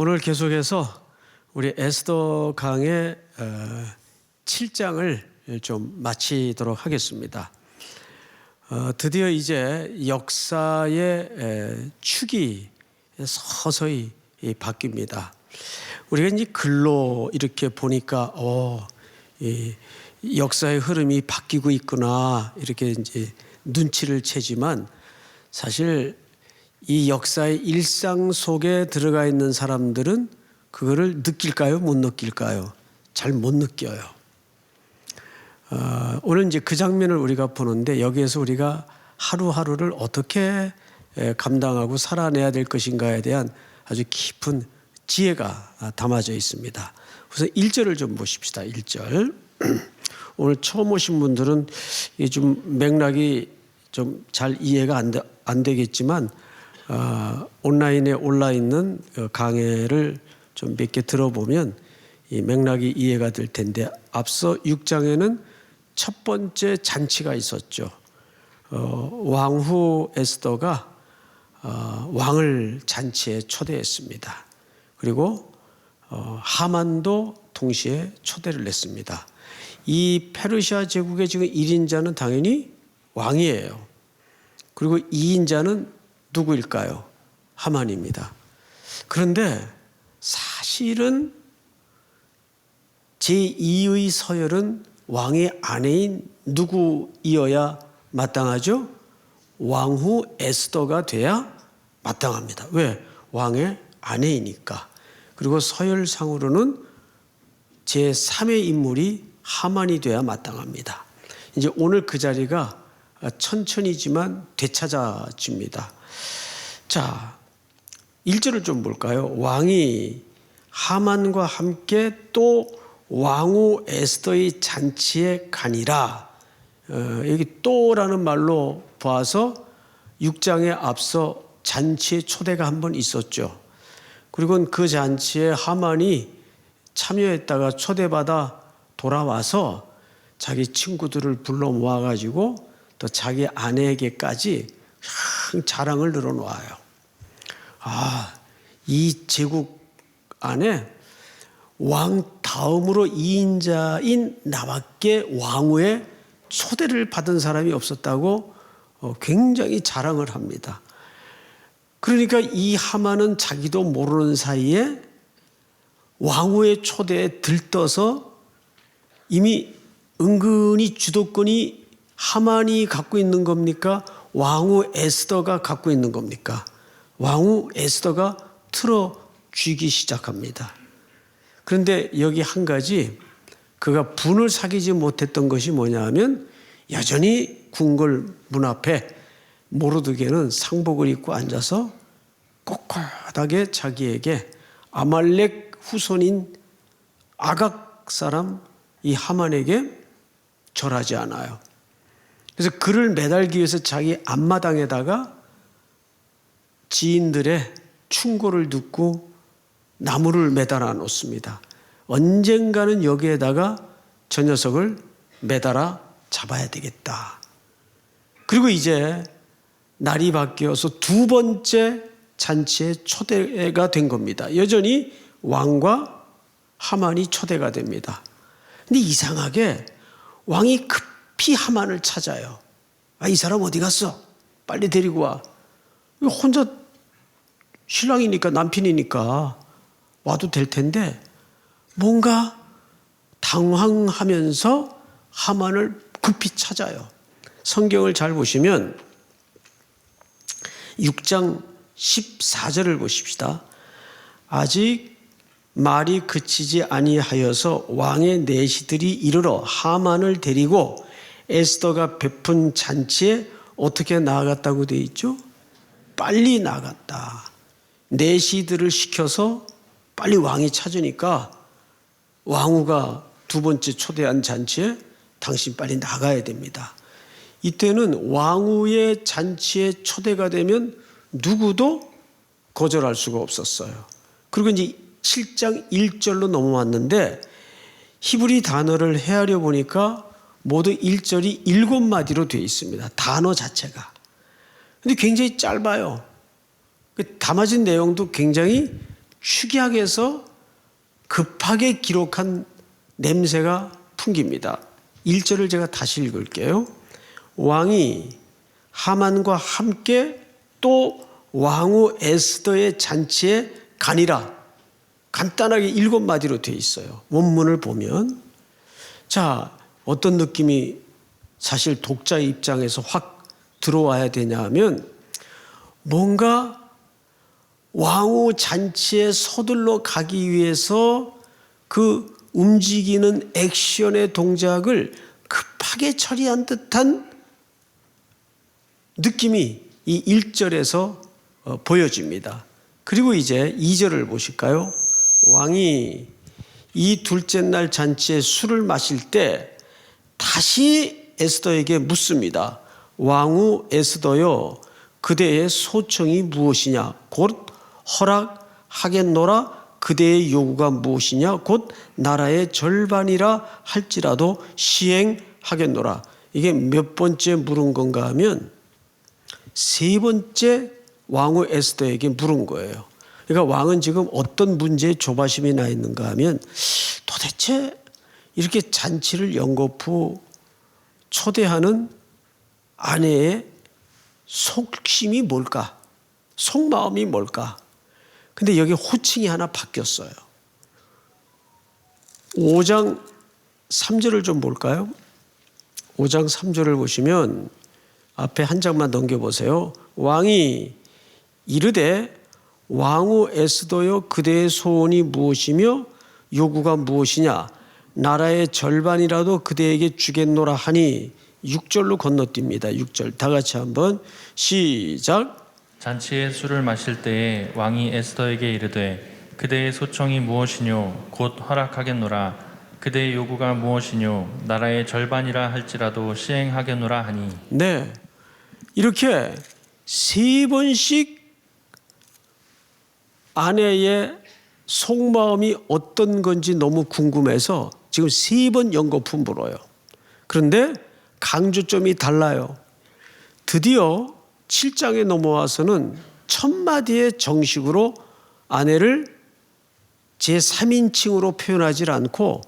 오늘 계속해서 우리 에스더 강의 7장을 좀 마치도록 하겠습니다. 드디어 이제 역사의 축이 서서히 바뀝니다. 우리가 이제 글로 이렇게 보니까 이 역사의 흐름이 바뀌고 있구나 이렇게 이제 눈치를 채지만 사실 이 역사의 일상 속에 들어가 있는 사람들은 그거를 느낄까요? 못 느낄까요? 잘 못 느껴요. 오늘 이제 그 장면을 우리가 보는데 여기에서 우리가 하루하루를 어떻게 감당하고 살아내야 될 것인가에 대한 아주 깊은 지혜가 담아져 있습니다. 우선 1절을 좀 보십시다. 1절. 오늘 처음 오신 분들은 이게 좀 맥락이 좀 잘 이해가 안 되겠지만 온라인에 올라 있는 강해를 좀 몇 개 들어보면 이 맥락이 이해가 될 텐데 앞서 6장에는 첫 번째 잔치가 있었죠. 왕후 에스더가 왕을 잔치에 초대했습니다. 그리고 하만도 동시에 초대를 했습니다. 이 페르시아 제국의 지금 1인자는 당연히 왕이에요. 그리고 2인자는 누구일까요? 하만입니다. 그런데 사실은 제2의 서열은 왕의 아내인 누구이어야 마땅하죠? 왕후 에스더가 돼야 마땅합니다. 왜? 왕의 아내이니까. 그리고 서열상으로는 제3의 인물이 하만이 돼야 마땅합니다. 이제 오늘 그 자리가 천천히지만 되찾아집니다. 자, 1절을 좀 볼까요? 왕이 하만과 함께 또 왕후 에스더의 잔치에 가니라. 여기 또라는 말로 봐서 6장에 앞서 잔치에 초대가 한 번 있었죠. 그리고 그 잔치에 하만이 참여했다가 초대받아 돌아와서 자기 친구들을 불러 모아가지고 또 자기 아내에게까지 자랑을 늘어놓아요. 이 제국 안에 왕 다음으로 2인자인 나밖에 왕후의 초대를 받은 사람이 없었다고 굉장히 자랑을 합니다. 그러니까 이 하만은 자기도 모르는 사이에 왕후의 초대에 들떠서 이미 은근히 주도권이 하만이 갖고 있는 겁니까? 왕후 에스더가 갖고 있는 겁니까? 왕후 에스더가 틀어쥐기 시작합니다. 그런데 여기 한 가지 그가 분을 사귀지 못했던 것이 뭐냐 하면 여전히 궁궐 문 앞에 모르드게는 상복을 입고 앉아서 꼿꼿하게 자기에게 아말렉 후손인 아각 사람 이 하만에게 절하지 않아요. 그래서 그를 매달기 위해서 자기 앞마당에다가 지인들의 충고를 듣고 나무를 매달아 놓습니다. 언젠가는 여기에다가 저 녀석을 매달아 잡아야 되겠다. 그리고 이제 날이 바뀌어서 두 번째 잔치에 초대가 된 겁니다. 여전히 왕과 하만이 초대가 됩니다. 근데 이상하게 왕이 급히 하만을 찾아요. 이 사람 어디 갔어? 빨리 데리고 와. 혼자 신랑이니까 남편이니까 와도 될 텐데 뭔가 당황하면서 하만을 급히 찾아요. 성경을 잘 보시면 6장 14절을 보십시다. 아직 말이 그치지 아니하여서 왕의 내시들이 이르러 하만을 데리고 에스더가 베푼 잔치에 어떻게 나아갔다고 되어 있죠? 빨리 나갔다. 내시들을 시켜서 빨리 왕이 찾으니까 왕후가 두 번째 초대한 잔치에 당신 빨리 나가야 됩니다. 이때는 왕후의 잔치에 초대가 되면 누구도 거절할 수가 없었어요. 그리고 이제 7장 1절로 넘어왔는데 히브리 단어를 헤아려 보니까 모두 1절이 7마디로 되어 있습니다. 단어 자체가. 근데 굉장히 짧아요. 담아진 내용도 굉장히 축약해서 급하게 기록한 냄새가 풍깁니다. 1절을 제가 다시 읽을게요. 왕이 하만과 함께 또 왕후 에스더의 잔치에 가니라. 간단하게 7마디로 되어 있어요. 원문을 보면. 자, 어떤 느낌이 사실 독자의 입장에서 확 들어와야 되냐 하면 뭔가 왕후 잔치에 서둘러 가기 위해서 그 움직이는 액션의 동작을 급하게 처리한 듯한 느낌이 이 1절에서 보여집니다. 그리고 이제 2절을 보실까요? 왕이 이 둘째 날 잔치에 술을 마실 때 다시 에스더에게 묻습니다. 왕후 에스더여, 그대의 소청이 무엇이냐? 곧 허락하겠노라. 그대의 요구가 무엇이냐? 곧 나라의 절반이라 할지라도 시행하겠노라. 이게 몇 번째 물은 건가 하면 3번째 왕후 에스더에게 물은 거예요. 그러니까 왕은 지금 어떤 문제에 조바심이 나 있는가 하면 도대체 이렇게 잔치를 연거푸 초대하는 아내의 속심이 뭘까? 속마음이 뭘까? 근데 여기 호칭이 하나 바뀌었어요. 5장 3절을 좀 볼까요? 5장 3절을 보시면 앞에 한 장만 넘겨보세요. 왕이 이르되 왕후 에스더여, 그대의 소원이 무엇이며 요구가 무엇이냐? 나라의 절반이라도 그대에게 주겠노라 하니 6절로 건너뜁니다. 6절 다 같이 한번 시작. 잔치에 술을 마실 때에 왕이 에스더에게 이르되 그대의 소청이 무엇이뇨? 곧 허락하겠노라. 그대의 요구가 무엇이뇨? 나라의 절반이라 할지라도 시행하겠노라 하니. 네, 이렇게 3번씩 아내의 속마음이 어떤 건지 너무 궁금해서 지금 3번 연거푸 물어요. 그런데 강조점이 달라요. 드디어 7장에 넘어와서는 첫 마디의 정식으로 아내를 제3인칭으로 표현하지 않고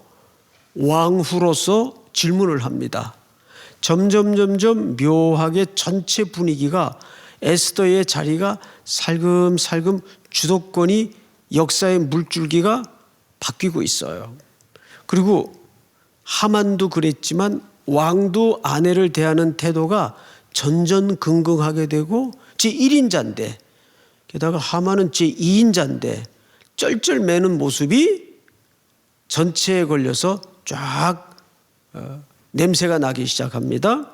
왕후로서 질문을 합니다. 점점 묘하게 전체 분위기가 에스더의 자리가 살금살금 주도권이 역사의 물줄기가 바뀌고 있어요. 그리고 하만도 그랬지만 왕도 아내를 대하는 태도가 전전긍긍하게 되고 제1인자인데 게다가 하만은 제2인자인데 쩔쩔매는 모습이 전체에 걸려서 쫙 냄새가 나기 시작합니다.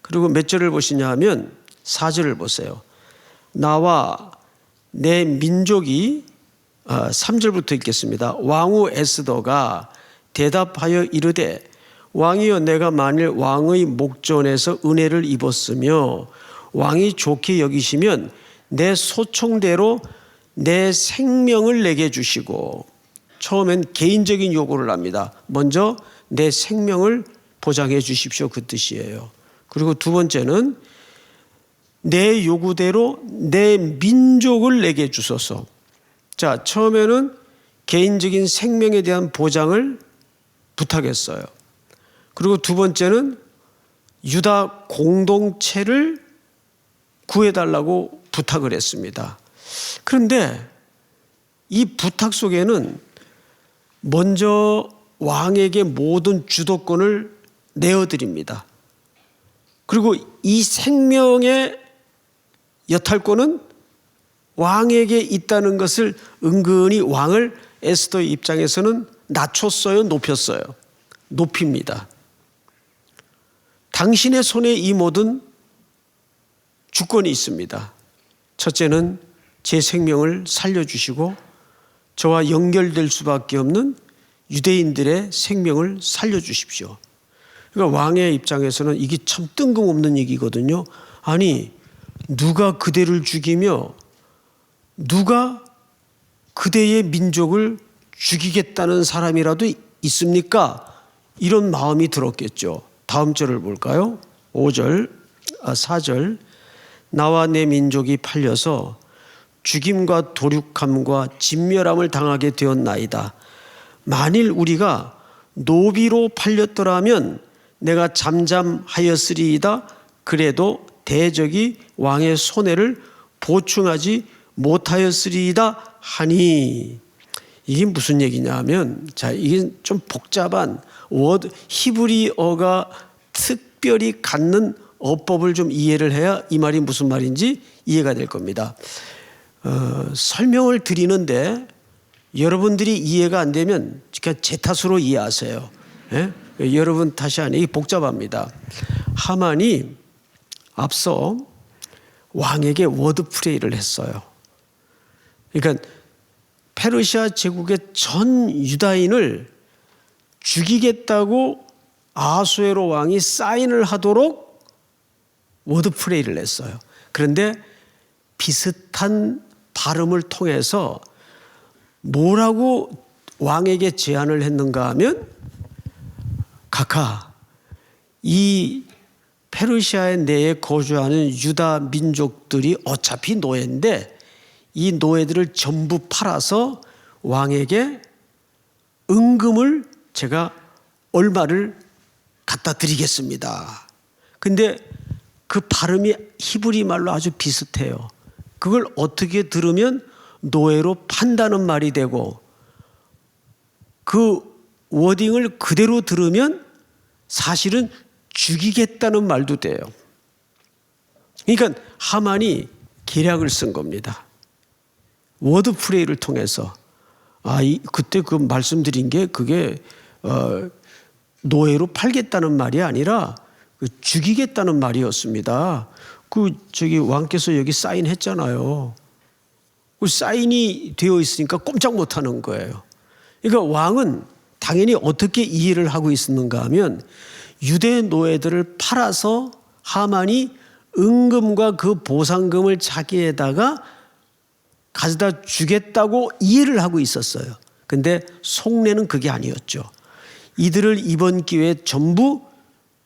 그리고 몇 절을 보시냐 하면 4절을 보세요. 나와 내 민족이 3절부터 읽겠습니다. 왕후 에스더가 대답하여 이르되 왕이여, 내가 만일 왕의 목전에서 은혜를 입었으며 왕이 좋게 여기시면 내 소청대로 내 생명을 내게 주시고, 처음엔 개인적인 요구를 합니다. 먼저 내 생명을 보장해 주십시오, 그 뜻이에요. 그리고 두 번째는 내 요구대로 내 민족을 내게 주소서. 자, 처음에는 개인적인 생명에 대한 보장을 부탁했어요. 그리고 두 번째는 유다 공동체를 구해달라고 부탁을 했습니다. 그런데 이 부탁 속에는 먼저 왕에게 모든 주도권을 내어드립니다. 그리고 이 생명의 여탈권은 왕에게 있다는 것을 은근히 왕을 에스더의 입장에서는 낮췄어요, 높였어요? 높입니다. 당신의 손에 이 모든 주권이 있습니다. 첫째는 제 생명을 살려주시고 저와 연결될 수밖에 없는 유대인들의 생명을 살려주십시오. 그러니까 왕의 입장에서는 이게 참 뜬금없는 얘기거든요. 아니, 누가 그대를 죽이며 누가 그대의 민족을 죽이겠다는 사람이라도 있습니까? 이런 마음이 들었겠죠. 다음 절을 볼까요? 4절 나와 내 민족이 팔려서 죽임과 도륙함과 진멸함을 당하게 되었나이다. 만일 우리가 노비로 팔렸더라면 내가 잠잠하였으리이다. 그래도 대적이 왕의 손해를 보충하지 못하였으리이다 하니, 이게 무슨 얘기냐면, 자, 이게 좀 복잡한 워드, 히브리어가 특별히 갖는 어법을 좀 이해를 해야 이 말이 무슨 말인지 이해가 될 겁니다. 설명을 드리는데 여러분들이 이해가 안 되면 그냥 제 탓으로 이해하세요. 예? 여러분 탓이 아니에요. 복잡합니다. 하만이 앞서 왕에게 워드프레이를 했어요. 그러니까 페르시아 제국의 전 유다인을 죽이겠다고 아수에로 왕이 사인을 하도록 워드프레이를 했어요. 그런데 비슷한 발음을 통해서 뭐라고 왕에게 제안을 했는가 하면, 각하, 이 페르시아의 내에 거주하는 유다 민족들이 어차피 노예인데 이 노예들을 전부 팔아서 왕에게 은금을 제가 얼마를 갖다 드리겠습니다. 근데 그 발음이 히브리 말로 아주 비슷해요. 그걸 어떻게 들으면 노예로 판다는 말이 되고, 그 워딩을 그대로 들으면 사실은 죽이겠다는 말도 돼요. 그러니까 하만이 계략을 쓴 겁니다. 워드프레이를 통해서. 그때 그 말씀드린 게 그게 노예로 팔겠다는 말이 아니라 죽이겠다는 말이었습니다. 왕께서 여기 사인했잖아요. 그 사인이 되어 있으니까 꼼짝 못하는 거예요. 그러니까 왕은 당연히 어떻게 이해를 하고 있었는가 하면, 유대 노예들을 팔아서 하만이 은금과 그 보상금을 자기에다가 가져다 주겠다고 이해를 하고 있었어요. 근데 속내는 그게 아니었죠. 이들을 이번 기회에 전부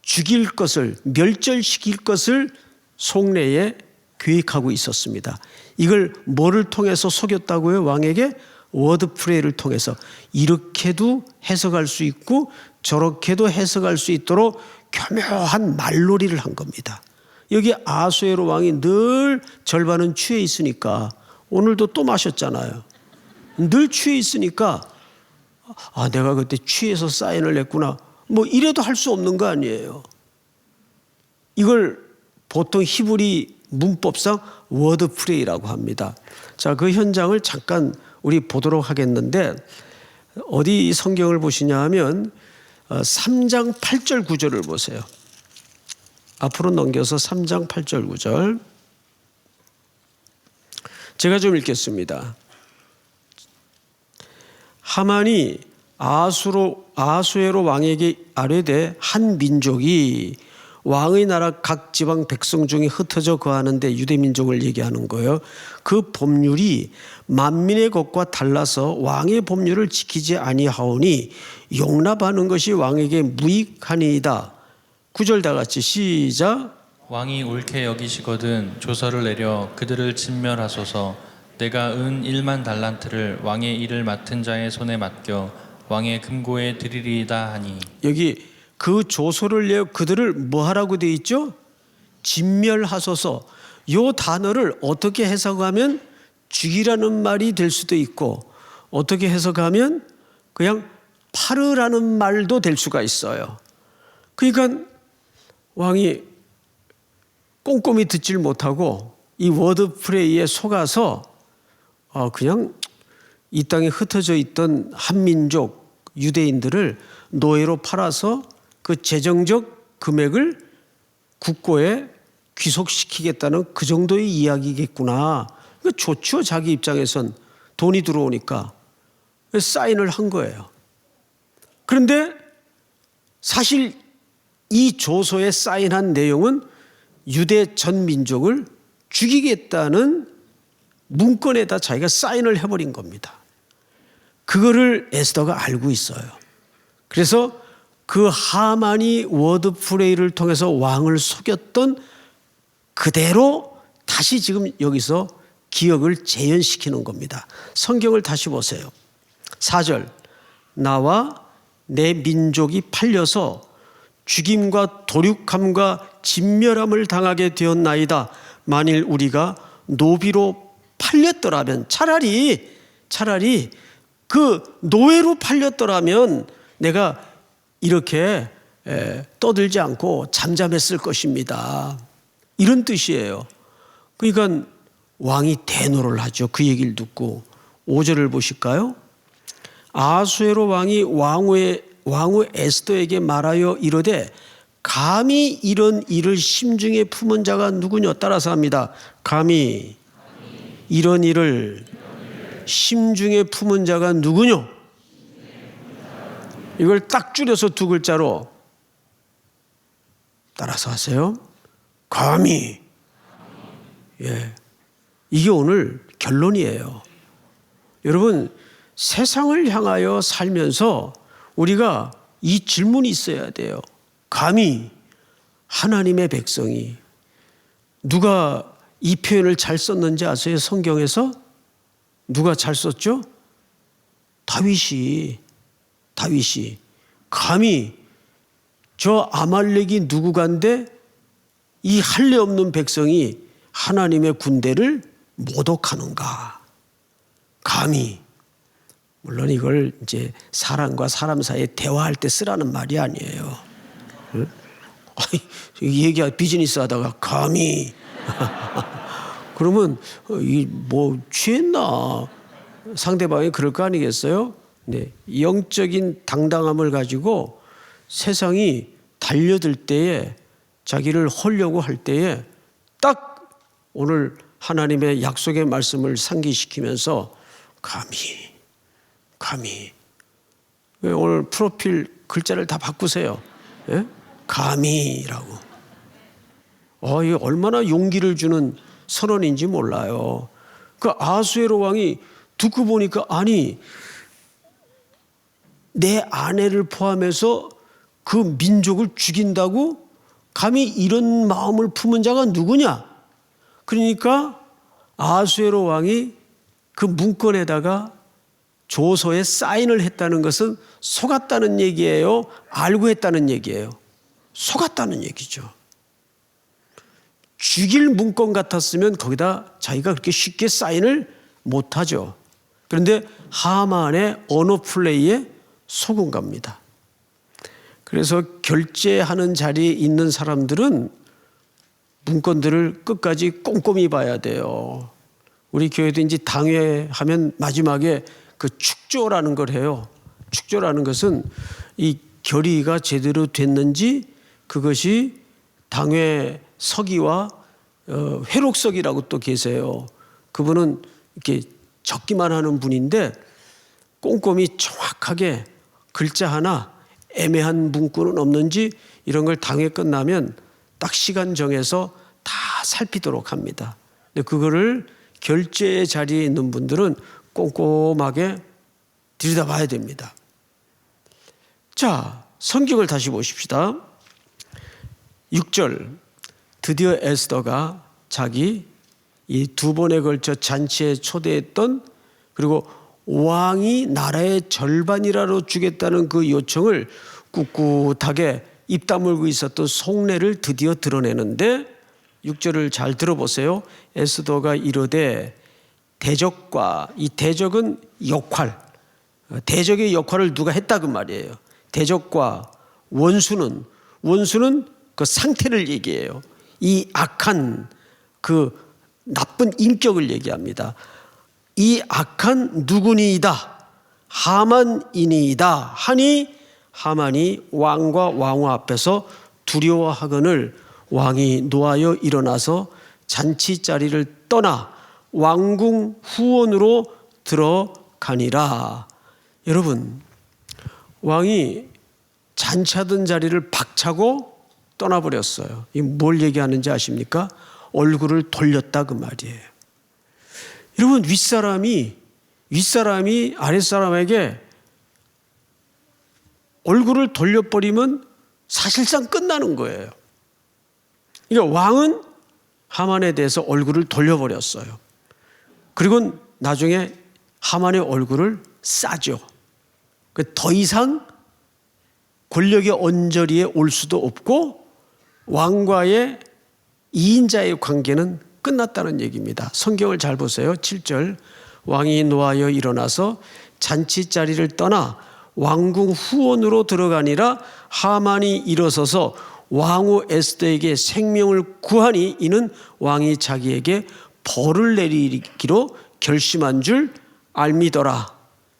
죽일 것을, 멸절시킬 것을 속내에 계획하고 있었습니다. 이걸 뭐를 통해서 속였다고요? 왕에게 워드프레이를 통해서. 이렇게도 해석할 수 있고 저렇게도 해석할 수 있도록 교묘한 말놀이를 한 겁니다. 여기 아수에로 왕이 늘 절반은 취해 있으니까, 오늘도 또 마셨잖아요. 늘 취해 있으니까 내가 그때 취해서 사인을 했구나, 뭐 이래도 할 수 없는 거 아니에요. 이걸 보통 히브리 문법상 워드프레이라고 합니다. 자, 그 현장을 잠깐 우리 보도록 하겠는데, 어디 성경을 보시냐 하면 3장 8절 9절을 보세요. 앞으로 넘겨서 3장 8절 9절. 제가 좀 읽겠습니다. 하만이 아수에로 왕에게 아뢰되, 한 민족이 왕의 나라 각 지방 백성 중에 흩어져 거하는데, 유대 민족을 얘기하는 거예요. 그 법률이 만민의 것과 달라서 왕의 법률을 지키지 아니하오니 용납하는 것이 왕에게 무익하니이다. 9절 다 같이 시작. 왕이 옳게 여기시거든 조서를 내려 그들을 진멸하소서. 내가 은 1만 달란트를 왕의 일을 맡은 자의 손에 맡겨 왕의 금고에 드리리이다 하니. 여기 그 조서를 내어 그들을 뭐 하라고 되어 있죠? 진멸하소서. 이 단어를 어떻게 해석하면 죽이라는 말이 될 수도 있고, 어떻게 해석하면 그냥 팔으라는 말도 될 수가 있어요. 그러니까 왕이 꼼꼼히 듣질 못하고 이 워드프레이에 속아서 그냥 이 땅에 흩어져 있던 한민족 유대인들을 노예로 팔아서 그 재정적 금액을 국고에 귀속시키겠다는 그 정도의 이야기겠구나. 좋죠. 자기 입장에선 돈이 들어오니까. 사인을 한 거예요. 그런데 사실 이 조서에 사인한 내용은 유대 전 민족을 죽이겠다는 문건에다 자기가 사인을 해버린 겁니다. 그거를 에스더가 알고 있어요. 그래서 그 하만이 워드프레이를 통해서 왕을 속였던 그대로 다시 지금 여기서 기억을 재현시키는 겁니다. 성경을 다시 보세요. 4절, 나와 내 민족이 팔려서 죽임과 도륙함과 진멸함을 당하게 되었나이다. 만일 우리가 노비로 팔렸더라면, 차라리 그 노예로 팔렸더라면 내가 이렇게 떠들지 않고 잠잠했을 것입니다. 이런 뜻이에요. 그러니까 왕이 대노를 하죠. 그 얘기를 듣고. 5절을 보실까요? 아수에로 왕이 왕후 에스더에게 말하여 이르되 감히 이런 일을 심중에 품은 자가 누구냐? 따라서 합니다. 감히 이런 일을 심중에 품은 자가 누구냐? 이걸 딱 줄여서 두 글자로 따라서 하세요. 감히. 예. 이게 오늘 결론이에요. 여러분, 세상을 향하여 살면서 우리가 이 질문이 있어야 돼요. 감히 하나님의 백성이, 누가 이 표현을 잘 썼는지 아세요? 성경에서 누가 잘 썼죠? 다윗이 감히 저 아말렉이 누구간데 이 할례 없는 백성이 하나님의 군대를 모독하는가? 감히. 물론 이걸 이제 사람과 사람 사이에 대화할 때 쓰라는 말이 아니에요. 비즈니스 하다가 감히 그러면 뭐 취했나? 상대방이 그럴 거 아니겠어요? 네, 영적인 당당함을 가지고 세상이 달려들 때에, 자기를 헐려고 할 때에 딱 오늘 하나님의 약속의 말씀을 상기시키면서 감히. 오늘 프로필 글자를 다 바꾸세요. 예? 감히라고. 이게 얼마나 용기를 주는 선언인지 몰라요. 그 아수에로 왕이 듣고 보니까, 아니, 내 아내를 포함해서 그 민족을 죽인다고? 감히 이런 마음을 품은 자가 누구냐? 그러니까 아수에로 왕이 그 문건에다가 조서에 사인을 했다는 것은 속았다는 얘기예요? 알고 했다는 얘기예요? 속았다는 얘기죠. 죽일 문건 같았으면 거기다 자기가 그렇게 쉽게 사인을 못하죠. 그런데 하만의 언어 플레이에 속은 겁니다. 그래서 결제하는 자리에 있는 사람들은 문건들을 끝까지 꼼꼼히 봐야 돼요. 우리 교회도 이제 당회하면 마지막에 그 축조라는 걸 해요. 축조라는 것은 이 결의가 제대로 됐는지, 그것이 당회 서기와 회록석이라고 또 계세요. 그분은 이렇게 적기만 하는 분인데 꼼꼼히 정확하게 글자 하나 애매한 문구는 없는지 이런 걸 당회 끝나면 딱 시간 정해서 다 살피도록 합니다. 근데 그거를 결제의 자리에 있는 분들은 꼼꼼하게 들여다봐야 됩니다. 자, 성경을 다시 보십시다. 6절, 드디어 에스더가 자기 이 두 번에 걸쳐 잔치에 초대했던, 그리고 왕이 나라의 절반이라도 주겠다는 그 요청을 꿋꿋하게 입 다물고 있었던 속내를 드디어 드러내는데, 6절을 잘 들어보세요. 에스더가 이르되 대적과, 이 대적은 역할, 대적의 역할을 누가 했다 그 말이에요. 대적과 원수는 그 상태를 얘기해요. 이 악한 그 나쁜 인격을 얘기합니다. 이 악한 누구니이다, 하만이니이다 하니, 하만이 왕과 왕후 앞에서 두려워하거늘 왕이 노하여 일어나서 잔치 자리를 떠나 왕궁 후원으로 들어가니라. 여러분, 왕이 잔치하던 자리를 박차고 떠나버렸어요. 이 뭘 얘기하는지 아십니까? 얼굴을 돌렸다 그 말이에요. 여러분, 윗사람이 아랫사람에게 얼굴을 돌려버리면 사실상 끝나는 거예요. 그러니까 왕은 하만에 대해서 얼굴을 돌려버렸어요. 그리고 나중에 하만의 얼굴을 싸죠. 더 이상 권력의 언저리에 올 수도 없고 왕과의 2인자의 관계는 끝났다는 얘기입니다. 성경을 잘 보세요. 7절 왕이 노하여 일어나서 잔치자리를 떠나 왕궁 후원으로 들어가니라 하만이 일어서서 왕후 에스더에게 생명을 구하니 이는 왕이 자기에게 벌을 내리기로 결심한 줄 알미더라.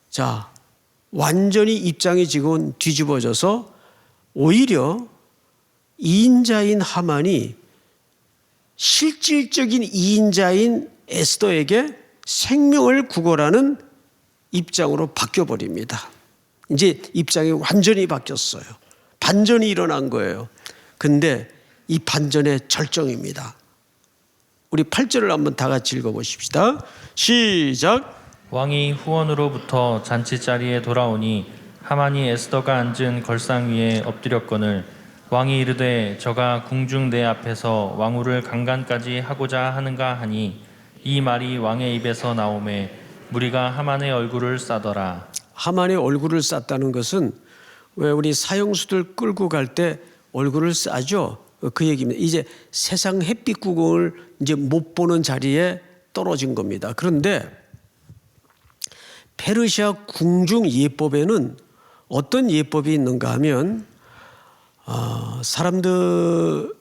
자, 완전히 입장이 지금 뒤집어져서 오히려 2인자인 하만이 실질적인 2인자인 에스더에게 생명을 구걸하는 입장으로 바뀌어버립니다. 이제 입장이 완전히 바뀌었어요. 반전이 일어난 거예요. 근데 이 반전의 절정입니다. 우리 8절을 한번 다 같이 읽어보십시다. 시작. 왕이 후원으로부터 잔치자리에 돌아오니 하만이 에스더가 앉은 걸상 위에 엎드렸거늘 왕이 이르되 저가 궁중 내 앞에서 왕후를 강간까지 하고자 하는가 하니 이 말이 왕의 입에서 나오매 무리가 하만의 얼굴을 싸더라. 하만의 얼굴을 쌌다는 것은 왜 우리 사형수들 끌고 갈 때 얼굴을 싸죠? 그 얘기입니다. 이제 세상 햇빛 구경을 이제 못 보는 자리에 떨어진 겁니다. 그런데 페르시아 궁중 예법에는 어떤 예법이 있는가 하면 사람들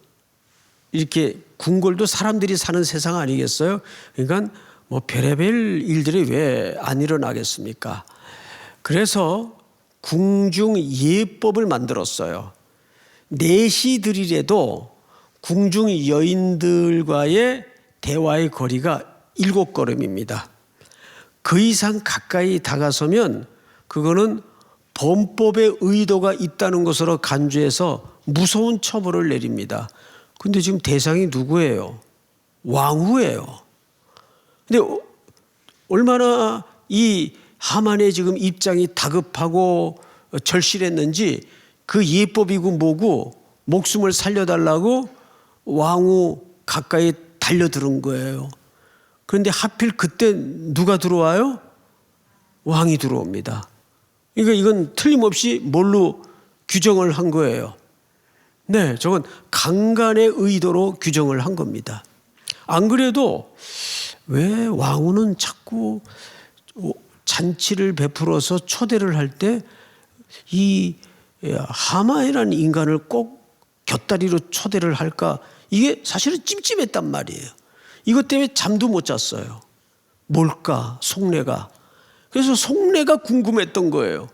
이렇게 궁궐도 사람들이 사는 세상 아니겠어요? 그러니까 뭐 별의별 일들이 왜 안 일어나겠습니까? 그래서 궁중 예법을 만들었어요. 내시들이라도 궁중 여인들과의 대화의 거리가 7걸음입니다. 그 이상 가까이 다가서면 그거는 범법의 의도가 있다는 것으로 간주해서 무서운 처벌을 내립니다. 근데 지금 대상이 누구예요? 왕후예요. 근데 얼마나 이 하만의 지금 입장이 다급하고 절실했는지 그 예법이고 뭐고 목숨을 살려달라고 왕후 가까이 달려드는 거예요. 그런데 하필 그때 누가 들어와요? 왕이 들어옵니다. 그러니까 이건 틀림없이 뭘로 규정을 한 거예요? 네, 저건 강간의 의도로 규정을 한 겁니다. 안 그래도 왜 왕후는 자꾸 잔치를 베풀어서 초대를 할 때 이 하만이라는 인간을 꼭 곁다리로 초대를 할까? 이게 사실은 찜찜했단 말이에요. 이것 때문에 잠도 못 잤어요. 뭘까? 속내가. 그래서 속내가 궁금했던 거예요.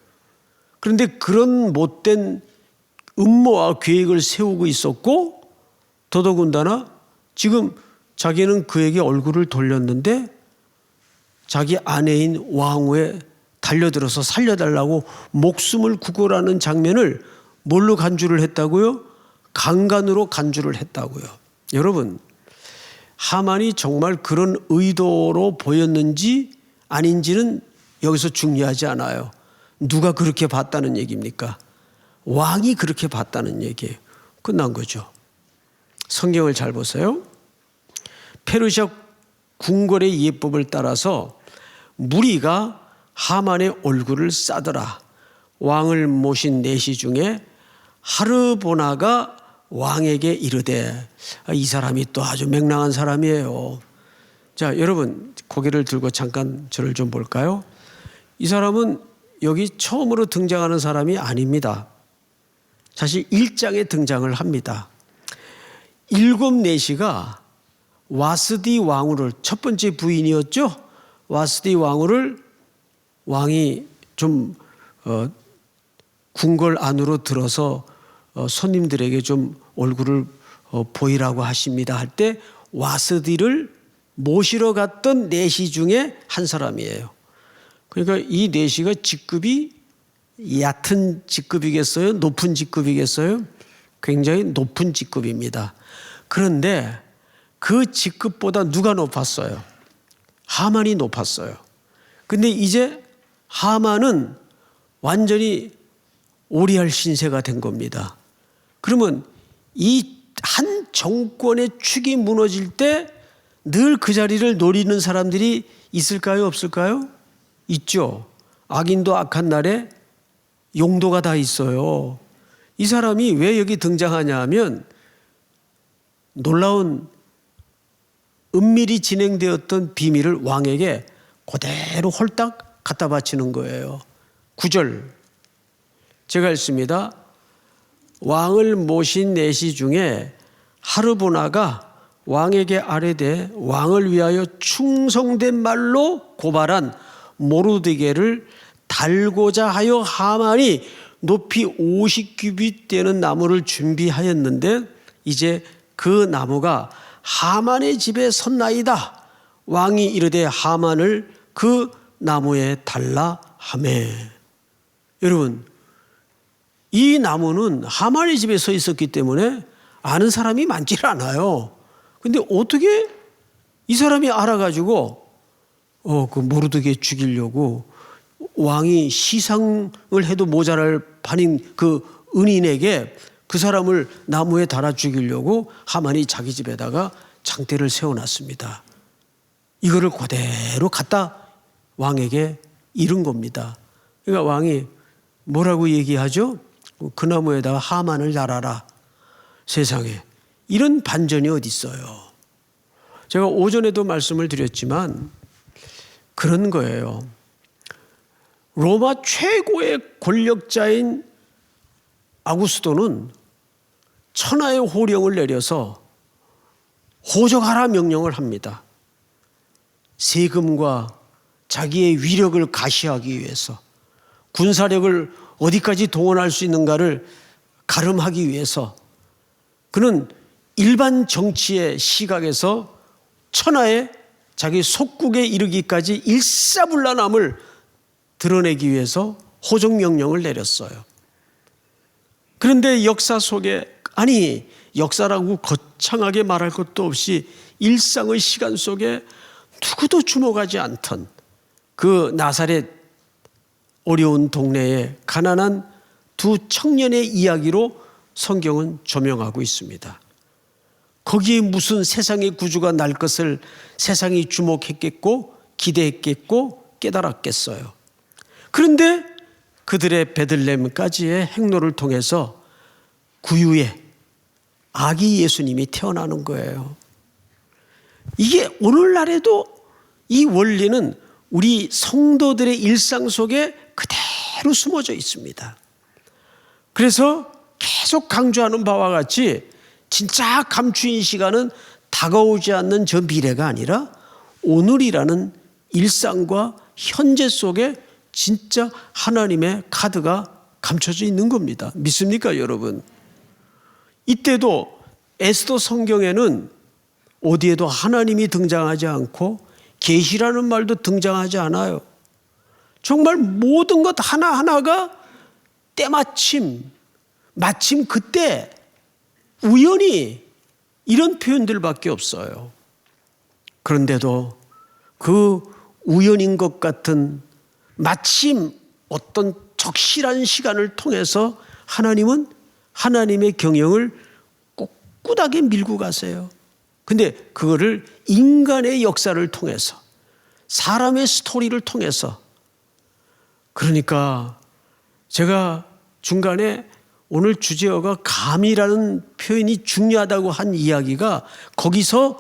그런데 그런 못된 음모와 계획을 세우고 있었고 더더군다나 지금 자기는 그에게 얼굴을 돌렸는데 자기 아내인 왕후에 달려들어서 살려달라고 목숨을 구걸하는 장면을 뭘로 간주를 했다고요? 강간으로 간주를 했다고요. 여러분, 하만이 정말 그런 의도로 보였는지 아닌지는 여기서 중요하지 않아요. 누가 그렇게 봤다는 얘기입니까? 왕이 그렇게 봤다는 얘기예요. 끝난 거죠. 성경을 잘 보세요. 페르시아 궁궐의 예법을 따라서 무리가 하만의 얼굴을 싸더라. 왕을 모신 내시 중에 하르보나가 왕에게 이르되, 이 사람이 또 아주 맹랑한 사람이에요. 자, 여러분 고개를 들고 잠깐 저를 좀 볼까요? 이 사람은 여기 처음으로 등장하는 사람이 아닙니다. 사실 1장에 등장을 합니다. 7 내시가 와스디 왕후를, 첫 번째 부인이었죠. 와스디 왕후를 왕이 좀 궁궐 안으로 들어서 손님들에게 좀 얼굴을 보이라고 하십니다 할 때 와스디를 모시러 갔던 내시 중에 한 사람이에요. 그러니까 이 내시가 직급이 얕은 직급이겠어요? 높은 직급이겠어요? 굉장히 높은 직급입니다. 그런데 그 직급보다 누가 높았어요? 하만이 높았어요. 근데 이제 하만은 완전히 오리알 신세가 된 겁니다. 그러면 이 한 정권의 축이 무너질 때 늘 그 자리를 노리는 사람들이 있을까요? 없을까요? 있죠. 악인도 악한 날에 용도가 다 있어요. 이 사람이 왜 여기 등장하냐 하면 놀라운 은밀히 진행되었던 비밀을 왕에게 그대로 홀딱 갖다 바치는 거예요. 9절 제가 읽습니다. 왕을 모신 내시 중에 하르보나가 왕에게 아뢰되 왕을 위하여 충성된 말로 고발한 모르드게를 달고자 하여 하만이 높이 50규빗 되는 나무를 준비하였는데 이제 그 나무가 하만의 집에 섰나이다. 왕이 이르되 하만을 그 나무에 달라 하매. 여러분, 이 나무는 하만의 집에 서 있었기 때문에 아는 사람이 많지 않아요. 근데 어떻게 이 사람이 알아가지고 그 모르드게 죽이려고 왕이 시상을 해도 모자랄 판인 그 은인에게 그 사람을 나무에 달아 죽이려고 하만이 자기 집에다가 장대를 세워놨습니다. 이거를 그대로 갖다 왕에게 이른 겁니다. 그러니까 왕이 뭐라고 얘기하죠? 그 나무에다가 하만을 달아라. 세상에 이런 반전이 어디 있어요? 제가 오전에도 말씀을 드렸지만 그런 거예요. 로마 최고의 권력자인 아구스도는 천하의 호령을 내려서 호적하라 명령을 합니다. 세금과 자기의 위력을 가시하기 위해서 군사력을 어디까지 동원할 수 있는가를 가름하기 위해서 그는 일반 정치의 시각에서 천하의 자기 속국에 이르기까지 일사불란함을 드러내기 위해서 호적명령을 내렸어요. 그런데 역사 속에 역사라고 거창하게 말할 것도 없이 일상의 시간 속에 누구도 주목하지 않던 그 나사렛 어려운 동네의 가난한 두 청년의 이야기로 성경은 조명하고 있습니다. 거기에 무슨 세상의 구주가 날 것을 세상이 주목했겠고 기대했겠고 깨달았겠어요. 그런데 그들의 베들레헴까지의 행로를 통해서 구유의 아기 예수님이 태어나는 거예요. 이게 오늘날에도 이 원리는 우리 성도들의 일상 속에 그대로 숨어져 있습니다. 그래서 계속 강조하는 바와 같이 진짜 감추인 시간은 다가오지 않는 저 미래가 아니라 오늘이라는 일상과 현재 속에 진짜 하나님의 카드가 감춰져 있는 겁니다. 믿습니까, 여러분? 이때도 에스더 성경에는 어디에도 하나님이 등장하지 않고 계시라는 말도 등장하지 않아요. 정말 모든 것 하나하나가 때마침 마침 그때 우연히 이런 표현들밖에 없어요. 그런데도 그 우연인 것 같은 마침 어떤 적실한 시간을 통해서 하나님은 하나님의 경영을 꿋꿋하게 밀고 가세요. 근데 그거를 인간의 역사를 통해서 사람의 스토리를 통해서 그러니까 제가 중간에 오늘 주제어가 감이라는 표현이 중요하다고 한 이야기가 거기서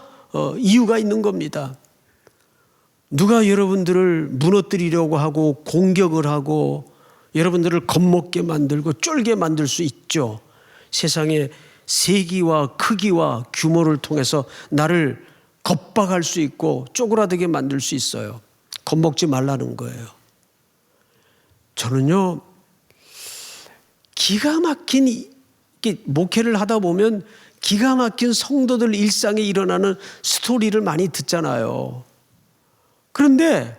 이유가 있는 겁니다. 누가 여러분들을 무너뜨리려고 하고 공격을 하고 여러분들을 겁먹게 만들고 쫄게 만들 수 있죠. 세상의 세기와 크기와 규모를 통해서 나를 겁박할 수 있고 쪼그라들게 만들 수 있어요. 겁먹지 말라는 거예요. 저는요, 기가 막힌 목회를 하다 보면 기가 막힌 성도들 일상에 일어나는 스토리를 많이 듣잖아요. 그런데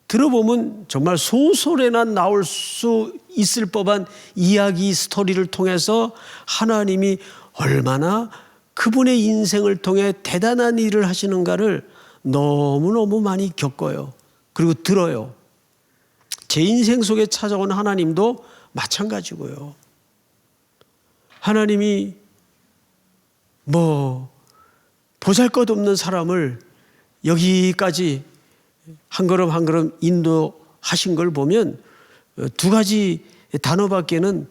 들어보면 정말 소설에나 나올 수 있을 법한 이야기 스토리를 통해서 하나님이 얼마나 그분의 인생을 통해 대단한 일을 하시는가를 너무너무 많이 겪어요. 그리고 들어요. 제 인생 속에 찾아온 하나님도 마찬가지고요. 하나님이 보잘것없는 사람을 여기까지 한 걸음 한 걸음 인도하신 걸 보면 두 가지 단어밖에는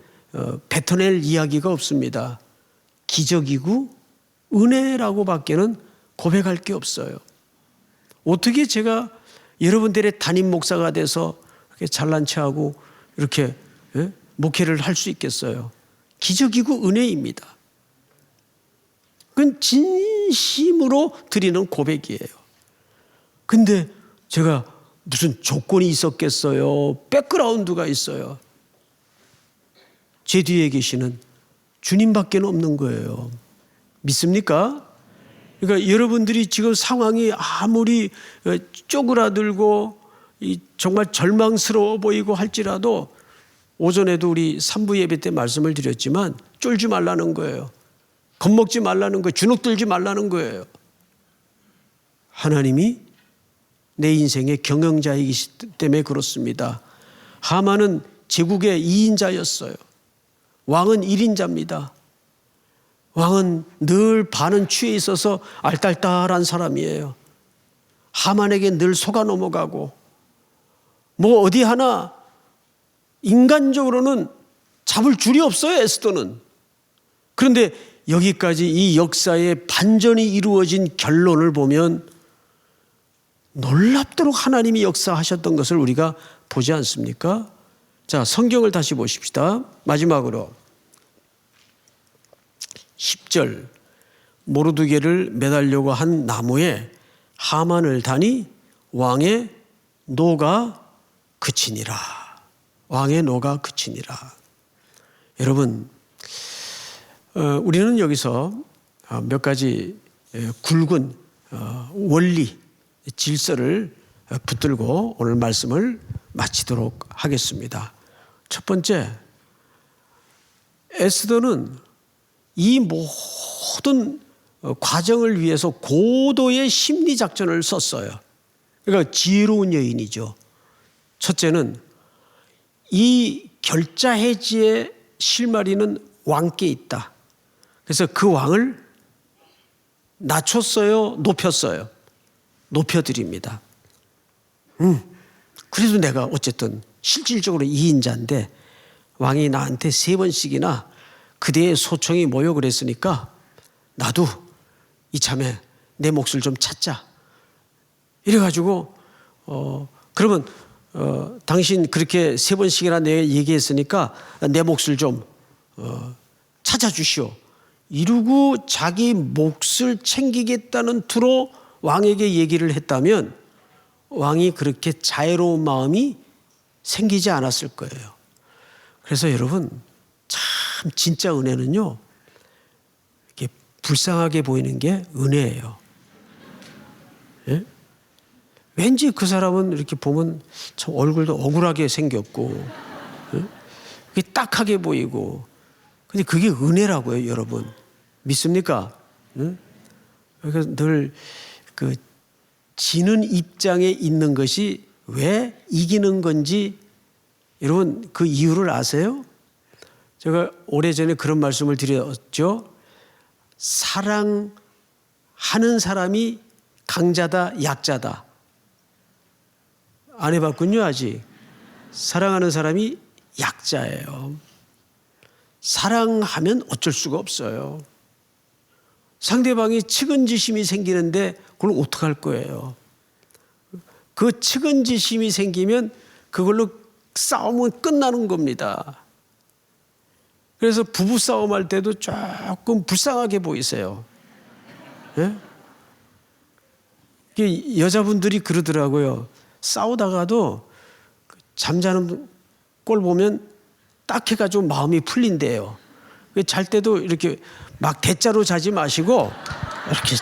뱉어낼 이야기가 없습니다. 기적이고 은혜라고 밖에는 고백할 게 없어요. 어떻게 제가 여러분들의 담임 목사가 돼서 이렇게 잘난 체하고 이렇게 목회를 할 수 있겠어요? 기적이고 은혜입니다. 그건 진심으로 드리는 고백이에요. 근데 제가 무슨 조건이 있었겠어요? 백그라운드가 있어요. 제 뒤에 계시는 주님밖에 없는 거예요. 믿습니까? 그러니까 여러분들이 지금 상황이 아무리 쪼그라들고 정말 절망스러워 보이고 할지라도 오전에도 우리 3부 예배 때 말씀을 드렸지만 쫄지 말라는 거예요. 겁먹지 말라는 거예요. 주눅들지 말라는 거예요. 하나님이 내 인생의 경영자이기 때문에 그렇습니다. 하만은 제국의 2인자였어요. 왕은 1인자입니다. 왕은 늘 반은 취해 있어서 알딸딸한 사람이에요. 하만에게 늘 속아 넘어가고 뭐 어디 하나 인간적으로는 잡을 줄이 없어요. 에스더는. 그런데 여기까지 이 역사의 반전이 이루어진 결론을 보면 놀랍도록 하나님이 역사하셨던 것을 우리가 보지 않습니까? 자, 성경을 다시 보십시다. 마지막으로 10절 모르드게를 매달려고 한 나무에 하만을 다니 왕의 노가 그치니라. 왕의 노가 그치니라. 여러분, 우리는 여기서 몇 가지 굵은 원리, 질서를 붙들고 오늘 말씀을 마치도록 하겠습니다. 첫 번째, 에스더는 이 모든 과정을 위해서 고도의 심리작전을 썼어요. 그러니까 지혜로운 여인이죠. 첫째는 이 결자해지의 실마리는 왕께 있다. 그래서 그 왕을 낮췄어요? 높였어요? 높여드립니다. 그래도 내가 어쨌든 실질적으로 2인자인데 왕이 나한테 3번씩이나 그대의 소총이 모여 그랬으니까 나도 이참에 내 몫을 좀 찾자. 이래가지고 그러면 당신 그렇게 3번씩이나 내가 얘기했으니까 내 몫을 좀 찾아주시오. 이러고 자기 몫을 챙기겠다는 투로 왕에게 얘기를 했다면 왕이 그렇게 자애로운 마음이 생기지 않았을 거예요. 그래서 여러분, 참 진짜 은혜는요, 이렇게 불쌍하게 보이는 게 은혜예요. 예? 왠지 그 사람은 이렇게 보면 참 얼굴도 억울하게 생겼고, 예? 그게 딱하게 보이고, 근데 그게 은혜라고요, 여러분. 믿습니까? 예? 그래서 늘 그 지는 입장에 있는 것이 왜 이기는 건지 여러분 그 이유를 아세요? 제가 오래전에 그런 말씀을 드렸죠. 사랑하는 사람이 강자다, 약자다. 안 해봤군요, 아직. 사랑하는 사람이 약자예요. 사랑하면 어쩔 수가 없어요. 상대방이 측은지심이 생기는데 그걸 어떡할 거예요? 그 측은지심이 생기면 그걸로 싸움은 끝나는 겁니다. 그래서 부부싸움 할 때도 조금 불쌍하게 보이세요. 예? 여자분들이 그러더라고요. 싸우다가도 잠자는 꼴 보면 딱 해가지고 마음이 풀린대요. 잘 때도 이렇게 막 대자로 자지 마시고 이렇게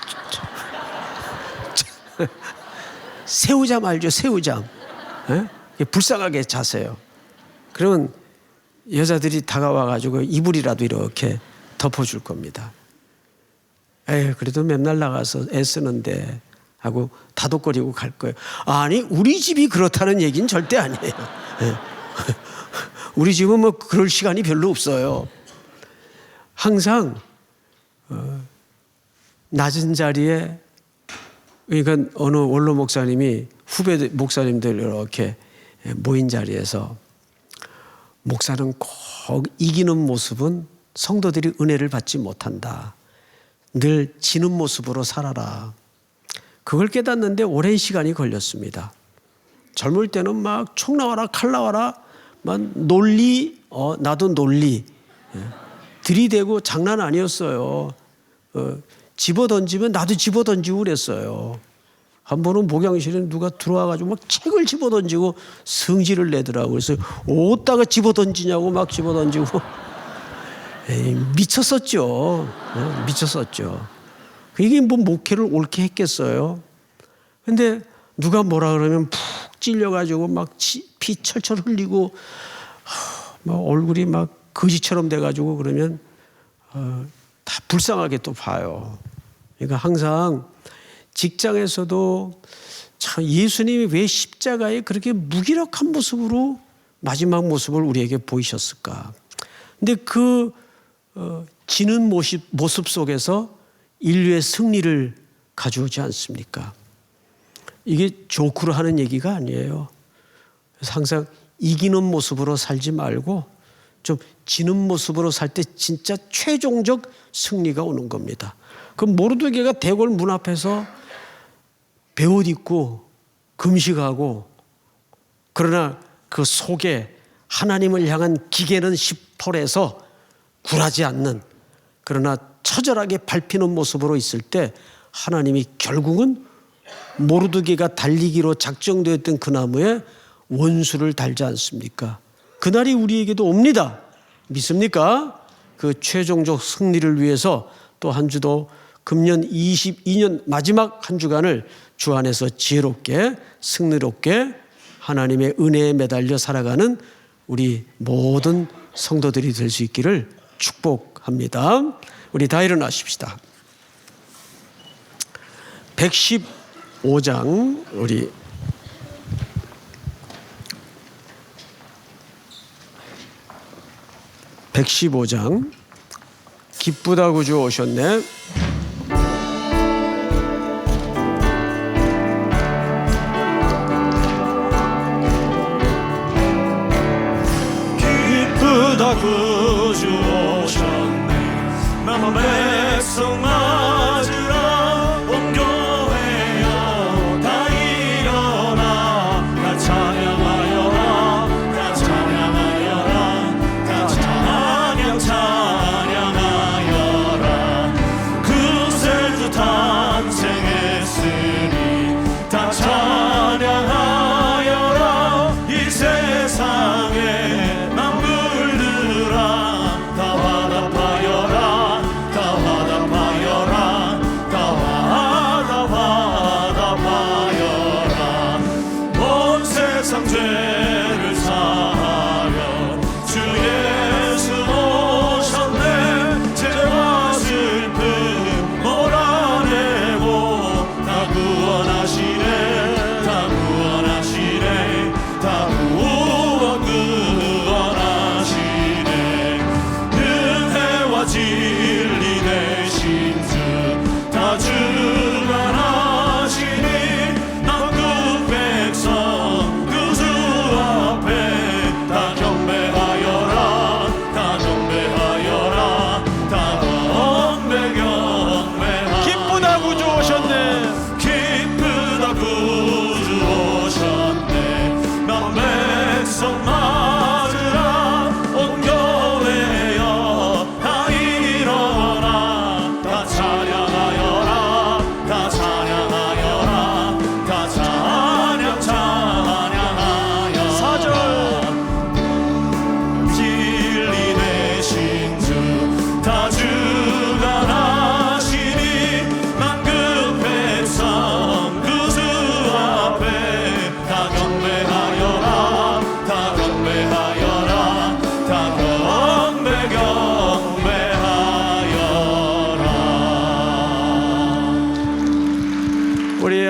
새우잠 알죠? 새우잠. 예? 불쌍하게 자세요. 그러면 여자들이 다가와가지고 이불이라도 이렇게 덮어줄 겁니다. 에이, 그래도 맨날 나가서 애쓰는데 하고 다독거리고 갈 거예요. 아니, 우리 집이 그렇다는 얘기는 절대 아니에요. 예. 우리 집은 뭐 그럴 시간이 별로 없어요. 항상 낮은 자리에, 그러니까 어느 원로 목사님이 후배 목사님들 이렇게 모인 자리에서 목사는 꼭 이기는 모습은 성도들이 은혜를 받지 못한다. 늘 지는 모습으로 살아라. 그걸 깨닫는데 오랜 시간이 걸렸습니다. 젊을 때는 막 총 나와라 칼 나와라 막 논리 나도 논리 들이대고 장난 아니었어요. 집어던지면 나도 집어던지고 그랬어요. 한 번은 목양실에 누가 들어와가지고 막 책을 집어던지고 성질을 내더라고요. 그래서 어디다가 집어던지냐고 막 집어던지고 미쳤었죠. 미쳤었죠. 이게 뭐 목회를 옳게 했겠어요. 근데 누가 뭐라 그러면 푹 찔려가지고 막 피 철철 흘리고 막 얼굴이 막 거지처럼 돼가지고 그러면 다 불쌍하게 또 봐요. 그러니까 항상 직장에서도 참 예수님이 왜 십자가에 그렇게 무기력한 모습으로 마지막 모습을 우리에게 보이셨을까? 근데 그 지는 모습 속에서 인류의 승리를 가져오지 않습니까? 이게 조크로 하는 얘기가 아니에요. 그래서 항상 이기는 모습으로 살지 말고 좀 지는 모습으로 살 때 진짜 최종적 승리가 오는 겁니다. 그 모르드게가 대궐 문 앞에서 베옷 입고 금식하고 그러나 그 속에 하나님을 향한 기계는 시펄에서 굴하지 않는 그러나 처절하게 밟히는 모습으로 있을 때 하나님이 결국은 모르드게가 달리기로 작정되었던 그 나무에 원수를 달지 않습니까? 그날이 우리에게도 옵니다. 믿습니까? 그 최종적 승리를 위해서 또 한 주도 금년 22년 마지막 한 주간을 주 안에서 지혜롭게 승리롭게 하나님의 은혜에 매달려 살아가는 우리 모든 성도들이 될 수 있기를 축복합니다. 우리 다 일어나십시다. 115장 우리 (115장) 기쁘다 구주 오셨네. 기쁘다 구주 오셨네. 남은 백성 맞으라. 온 교회여 다 일어나. 다 찬양하여라. 다 찬양하여라. 다 찬양하여라. 구세주 탄생했으니 다 찬양하여라. 이 세상에 죄를 사하여 주 예수 오셨네. 죄와 슬픔 몰아내고 다 구원하시네. 다 구원하시네. 다 구원하시네. 은혜와 진리 되신 주 다 주관하시니 남국 백성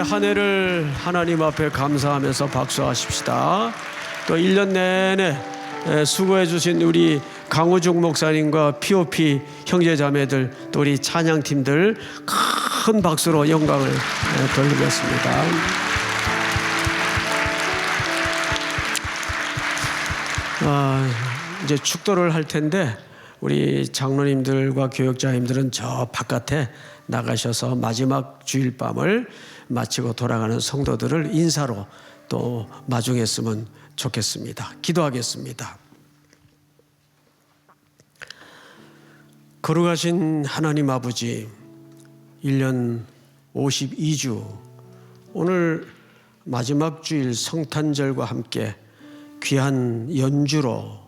한 해를 하나님 앞에 감사하면서 박수하십시다. 또 1년 내내 수고해 주신 우리 강우중 목사님과 POP 형제자매들 또 우리 찬양팀들 큰 박수로 영광을 돌리겠습니다. 이제 축도를 할 텐데 우리 장로님들과 교역자님들은 저 바깥에 나가셔서 마지막 주일밤을 마치고 돌아가는 성도들을 인사로 또 마중했으면 좋겠습니다. 기도하겠습니다. 거룩하신 하나님 아버지, 1년 52주 오늘 마지막 주일 성탄절과 함께 귀한 연주로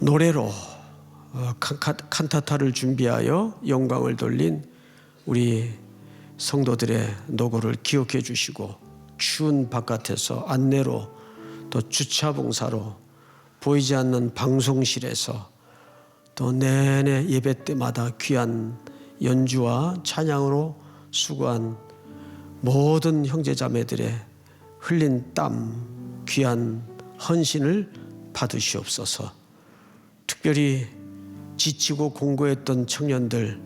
노래로 칸타타를 준비하여 영광을 돌린 우리 성도들의 노고를 기억해 주시고 추운 바깥에서 안내로 또 주차 봉사로 보이지 않는 방송실에서 또 내내 예배 때마다 귀한 연주와 찬양으로 수고한 모든 형제자매들의 흘린 땀, 귀한 헌신을 받으시옵소서. 특별히 지치고 공고했던 청년들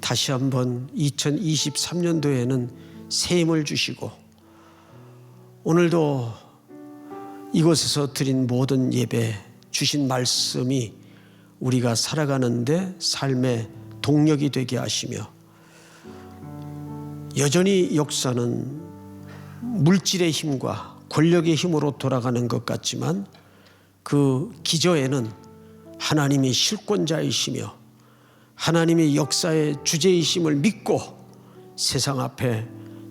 다시 한번 2023년도에는 새 힘을 주시고 오늘도 이곳에서 드린 모든 예배 주신 말씀이 우리가 살아가는데 삶의 동력이 되게 하시며 여전히 역사는 물질의 힘과 권력의 힘으로 돌아가는 것 같지만 그 기저에는 하나님이 실권자이시며 하나님의 역사의 주제이심을 믿고 세상 앞에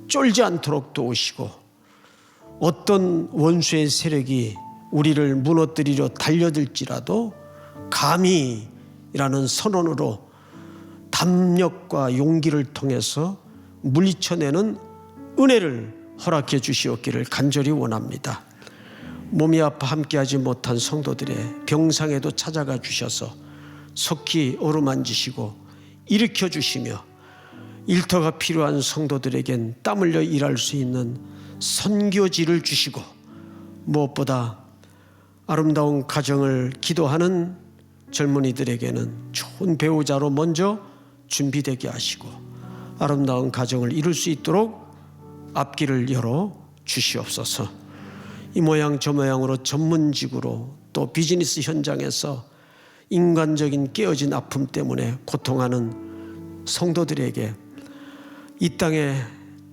쫄지 않도록 도우시고 어떤 원수의 세력이 우리를 무너뜨리려 달려들지라도 감히라는 선언으로 담력과 용기를 통해서 물리쳐내는 은혜를 허락해 주시옵기를 간절히 원합니다. 몸이 아파 함께하지 못한 성도들의 병상에도 찾아가 주셔서 속히 어루만지시고 일으켜 주시며 일터가 필요한 성도들에겐 땀 흘려 일할 수 있는 선교지를 주시고 무엇보다 아름다운 가정을 기도하는 젊은이들에게는 좋은 배우자로 먼저 준비되게 하시고 아름다운 가정을 이룰 수 있도록 앞길을 열어 주시옵소서. 이 모양 저 모양으로 전문직으로 또 비즈니스 현장에서 인간적인 깨어진 아픔 때문에 고통하는 성도들에게 이 땅에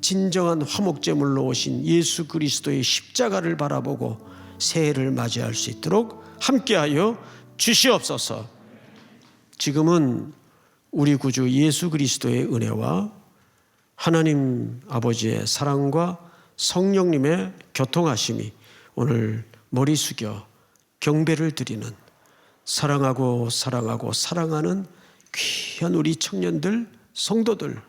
진정한 화목제물로 오신 예수 그리스도의 십자가를 바라보고 새해를 맞이할 수 있도록 함께하여 주시옵소서. 지금은 우리 구주 예수 그리스도의 은혜와 하나님 아버지의 사랑과 성령님의 교통하심이 오늘 머리 숙여 경배를 드리는 사랑하고 사랑하는 귀한 우리 청년들, 성도들,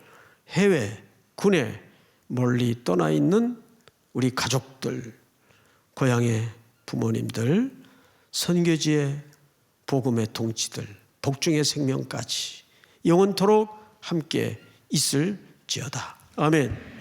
해외, 군에 멀리 떠나 있는 우리 가족들, 고향의 부모님들, 선교지의 복음의 동지들, 복중의 생명까지 영원토록 함께 있을지어다. 아멘.